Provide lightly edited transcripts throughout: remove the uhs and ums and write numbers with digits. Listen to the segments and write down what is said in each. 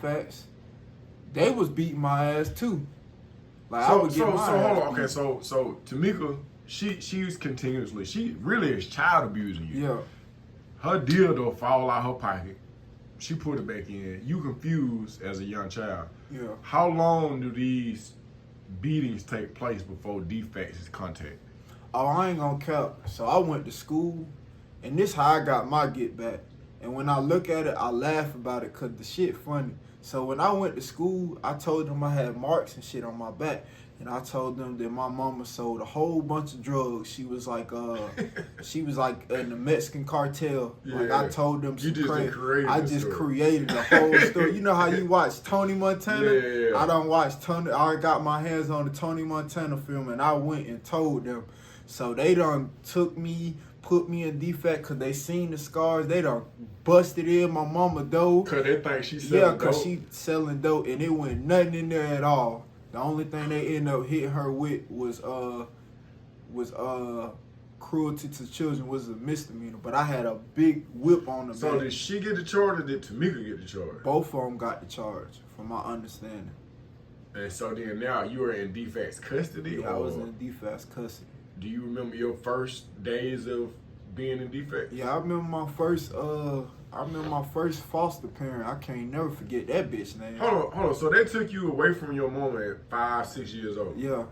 Defects, they was beating my ass too. Like I So would so get my so hold ass on. Okay, beat. so Tamika, she's continuously, she really is child abusing you. Yeah. Her dildo fall out her pocket. She put it back in. You confused as a young child. Yeah. How long do these beatings take place before defects is contact? Oh, I ain't gonna cap. So I went to school, and this how I got my get back. And when I look at it, I laugh about it because the shit funny. So when I went to school, I told them I had marks and shit on my back. And I told them that my mama sold a whole bunch of drugs. She was like in the Mexican cartel. Like I told them some crazy. I just created the whole story. You know how you watch Tony Montana? Yeah. I don't watch Tony. I got my hands on the Tony Montana film, and I went and told them. So they done took me, put me in defect because they seen the scars. They done busted in my mama dope. Because they think she's selling dope? Yeah, because she selling dope, and it went nothing in there at all. The only thing they ended up hitting her with was cruelty to children was a misdemeanor. But I had a big whip on the So back. did she get the charge or did Tamika get the charge? Both of them got the charge, from my understanding. And so then now you are in defects custody? Yeah, I was in defects custody. Do you remember your first days of being in defects? Yeah, I remember my first foster parent. I can't never forget that bitch name. Hold on. So they took you away from your mama at 5, 6 years old. Yeah.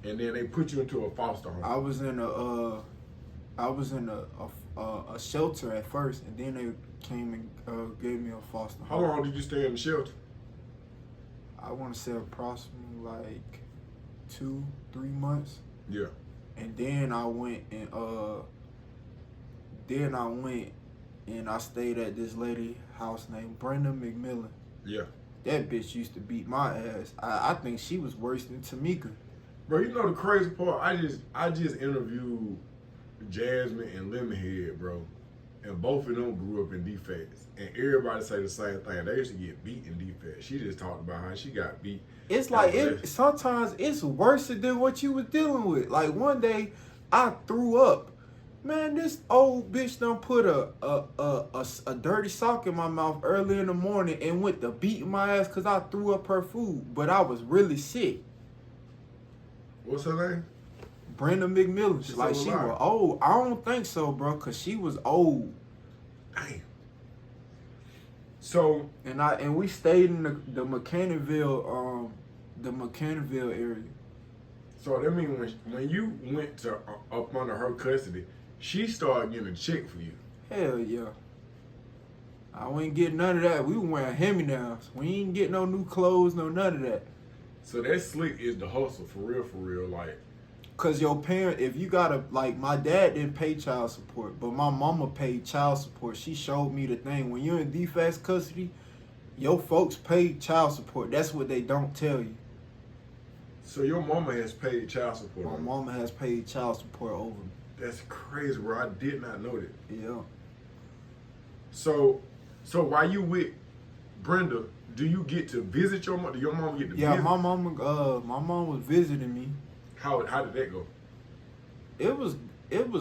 And then they put you into a foster home. I was in a shelter at first, and then they came and gave me a foster home. How long did you stay in the shelter? I want to say approximately like 2-3 months. Yeah. And then I went and I stayed at this lady house named Brenda McMillan. Yeah. That bitch used to beat my ass. I think she was worse than Tamika. Bro, you know the crazy part? I just interviewed Jasmine and Lemonhead, bro. And both of them grew up in defects. And everybody say the same thing. They used to get beat in defects. She just talked about how she got beat. It's like sometimes it's worse than what you was dealing with. Like one day I threw up. Man, this old bitch done put a dirty sock in my mouth early in the morning and went to beating my ass because I threw up her food. But I was really sick. What's her name? Brenda McMillan. She Like still she alive? was old. I don't think so, bro, because she was old. Damn. So And we stayed in the McCannville area. So that means when you went to up under her custody, she started getting a check for you. Hell yeah. I ain't getting none of that. We were wearing hand-me-downs. We ain't get no new clothes, no none of that. So that slick is the hustle for real. Like, Cause your parent, if you gotta, like, my dad didn't pay child support, but my mama paid child support. She showed me the thing. When you're in defects custody, your folks pay child support. That's what they don't tell you. so your mama has paid child support. My mama has paid child support over me. That's crazy, bro. I did not know that. Yeah. So while you with Brenda, do you get to visit your mom? Do your mom get to Yeah, visit? my mom was visiting me. How did that go? It was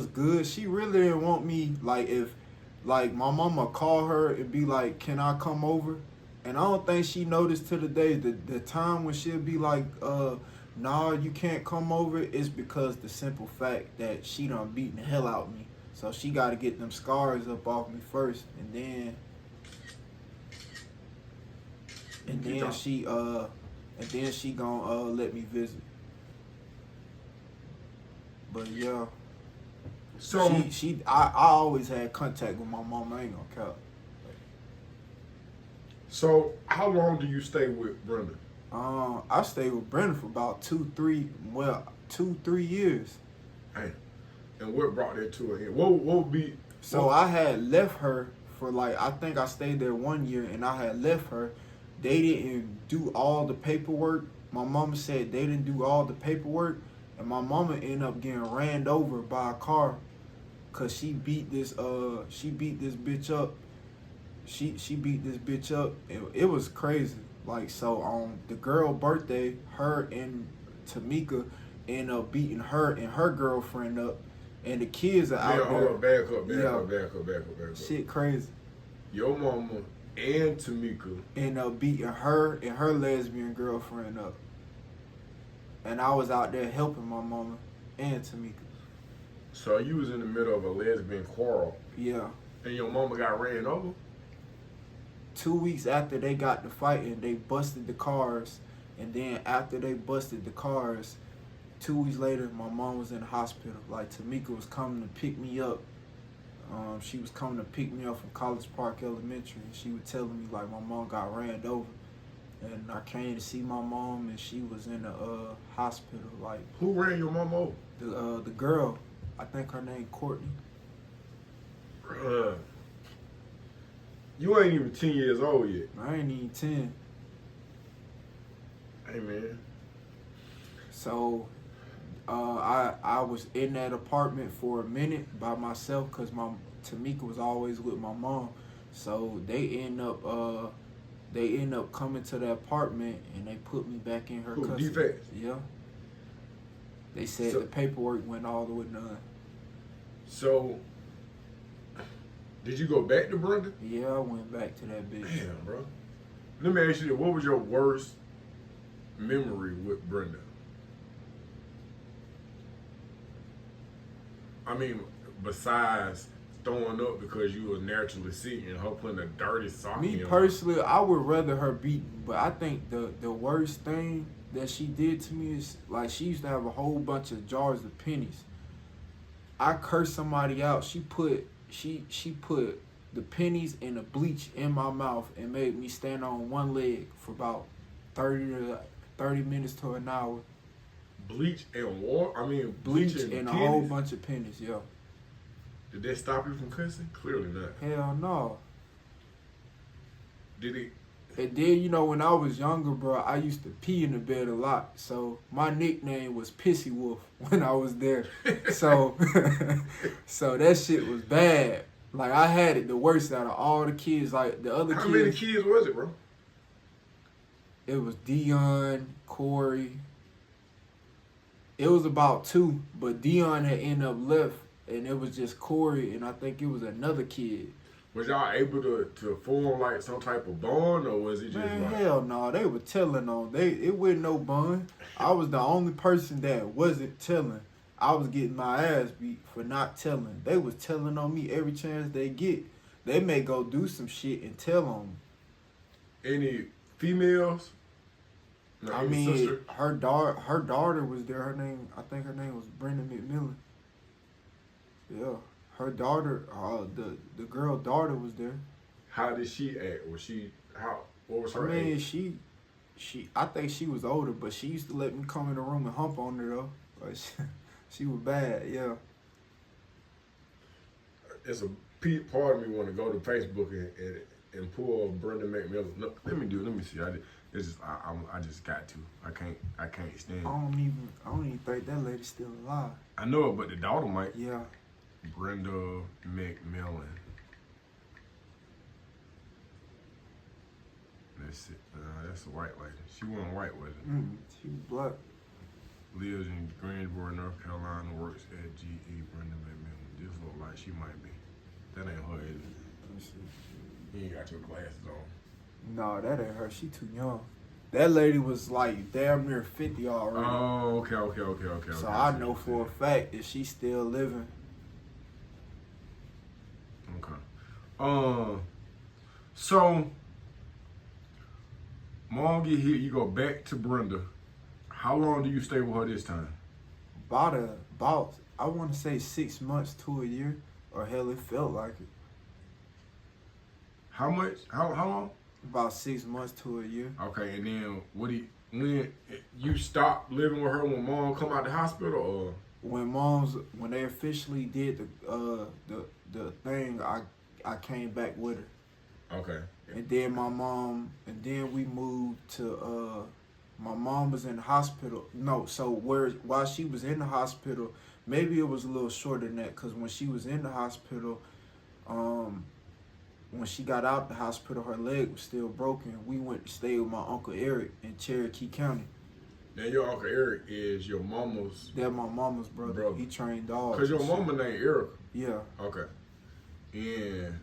good. She really didn't want me, like, if like my mama call her and be like, "Can I come over?" And I don't think she noticed to the day the time when she'll be like, "Nah, you can't come over," is because the simple fact that she done beaten the hell out of me. So she got to get them scars up off me first, and then she gonna let me visit. But yeah. So I always had contact with my mom. I ain't gonna count. So how long do you stay with Brenda? I stayed with Brenda for about 2-3 years. Hey, and what brought that to an end? What would be? So I had left her for I think I stayed there 1 year, and I had left her. They didn't do all the paperwork. My mama said they didn't do all the paperwork, and my mama ended up getting ran over by a car, cause she beat this bitch up. She beat this bitch up. It was crazy. Like, so on the girl birthday, her and Tamika ended up beating her and her girlfriend up, and the kids are out there. Hold up, back up. Shit crazy. Your mama and Tamika ended up beating her and her lesbian girlfriend up. And I was out there helping my mama and Tamika. So you was in the middle of a lesbian quarrel. Yeah. And your mama got ran over? 2 weeks after they got to fighting, they busted the cars. And then after they busted the cars, 2 weeks later, my mom was in the hospital. Like, Tamika was coming to pick me up. She was coming to pick me up from College Park Elementary. And she was telling me, like, my mom got ran over. And I came to see my mom, and she was in the hospital. Like, who ran your mom over? The girl, I think her name Courtney. You ain't even 10 years old yet. I ain't even 10. Hey, man. So, I was in that apartment for a minute by myself because Tamika was always with my mom. So they end up coming to the apartment and they put me back in her custody. Defects? Yeah. They said the paperwork went all the way done. So, did you go back to Brenda? Yeah, I went back to that bitch. Damn, bro. Let me ask you this. What was your worst memory with Brenda? I mean, besides throwing up because you were naturally sick and her putting a dirty sock in Me your personally, I would rather her beat me, but I think the worst thing that she did to me is, like, she used to have a whole bunch of jars of pennies. I cursed somebody out. She put the pennies and the bleach in my mouth and made me stand on one leg for about 30 minutes to an hour. Bleach and water? I mean, Bleach and and a pennies? whole bunch of pennies, yeah. Did that stop you from cussing? Clearly not. Hell no. Did it? And then, you know, when I was younger, bro, I used to pee in the bed a lot. So my nickname was Pissy Wolf when I was there. So, so that shit was bad. Like, I had it the worst out of all the kids. Like, the other kids. How many kids was it, bro? It was Dion, Corey. It was about 2, but Dion had ended up left, and it was just Corey, and I think it was another kid. Was y'all able to form like some type of bond, or was it just Man, like? hell no, they were telling on. It wasn't no bun. I was the only person that wasn't telling. I was getting my ass beat for not telling. They was telling on me every chance they get. They may go do some shit and tell on me. Any females? No, I any mean, sister? her daughter was there. I think her name was Brenda McMillan. Yeah, her daughter, the girl daughter was there. How did she act? What was her I mean, age? I think she was older, but she used to let me come in the room and hump on her though. Like, she was bad, yeah. It's a part of me want to go to Facebook and pull Brenda McMillan. No, let me see. I just got to. I can't stand it. I don't even think that lady's still alive. I know it, but the daughter might. Yeah. Brenda McMillan. That's it. That's a white lady. She wasn't white, was it? She was black. Lives in Greensboro, North Carolina. Works at GE. Brenda McMillan. This look like she might be. That ain't her, is it? You ain't got your glasses on. No, that ain't her. She too young. That lady was like damn near 50 already. Oh, okay. So I know for a fact that she's still living. Okay. So mom get hit, you go back to Brenda. How long do you stay with her this time? About I want to say 6 months to a year, or hell, it felt like it. How much? How long? About 6 months to a year. Okay, and then when you stopped living with her when mom come out the hospital, or when they officially did the thing, I came back with her. Okay. And then we moved to my mom was in the hospital. No, so while she was in the hospital, maybe it was a little shorter than that, because when she was in the hospital, when she got out the hospital, her leg was still broken. We went to stay with my Uncle Eric in Cherokee County. Now your Uncle Eric is your mama's. That's my mama's brother. He trained dogs. Cause your mama named Erica. Yeah. Okay. And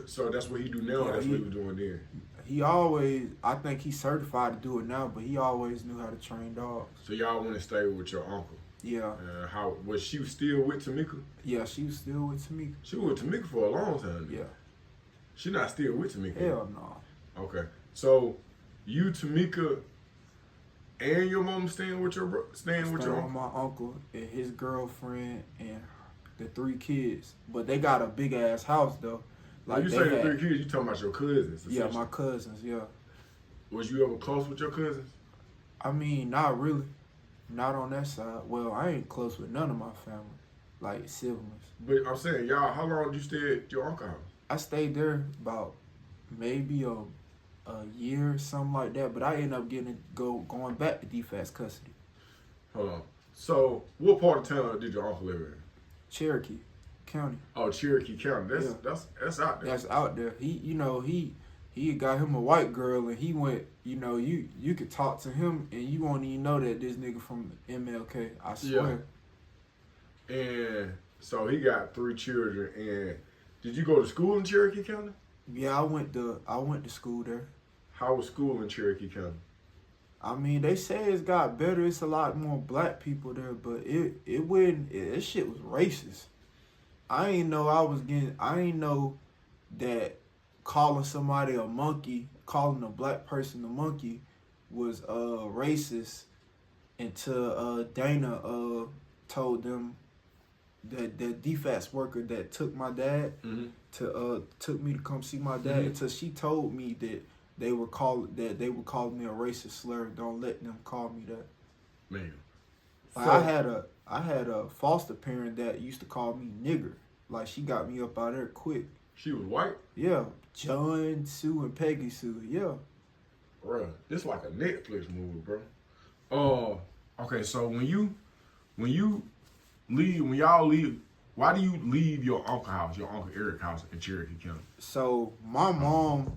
So that's what he do now. Yeah, That's what he was doing then. He always, I think he's certified to do it now, but he always knew how to train dogs. So y'all went and stayed with your uncle. Yeah. How was she still with Tamika? Yeah, she was still with Tamika. She was with Tamika for a long time. Yeah. She not still with Tamika. Hell no. Okay. So you, Tamika, and your mom staying with your Staying with my uncle and his girlfriend and the 3 kids. But they got a big ass house though. Like you say the 3 kids, you talking about your cousins? Yeah, my cousins. Yeah. Was you ever close with your cousins? I mean, not really. Not on that side. Well, I ain't close with none of my family, like siblings. But I'm saying, y'all, how long did you stay at your uncle's house? I stayed there about maybe a year or something like that, but I ended up going back to DFAC custody. Hold on. So, what part of town did your uncle live in? Cherokee County. Oh, Cherokee County. That's out there. That's out there. He got him a white girl, and he went. You could talk to him, and you won't even know that this nigga from MLK. I swear. Yeah. And so he got 3 children. And did you go to school in Cherokee County? Yeah, I went to school there. How was school in Cherokee County? I mean, they say it's got better. It's a lot more black people there, but this shit was racist. I ain't know that calling somebody a monkey, calling a black person a monkey was racist until Dana told them that the DFAC worker that took my dad took me to come see my dad until she told me that they were calling me a racist slur. Don't let them call me that. Man. Like, I had a foster parent that used to call me nigger. Like, she got me up out there quick. She was white? Yeah. John Sue and Peggy Sue. Yeah. Bruh, this like a Netflix movie, bro. Okay, so when y'all leave, why do you leave your uncle Eric's house in Cherokee County? So my mom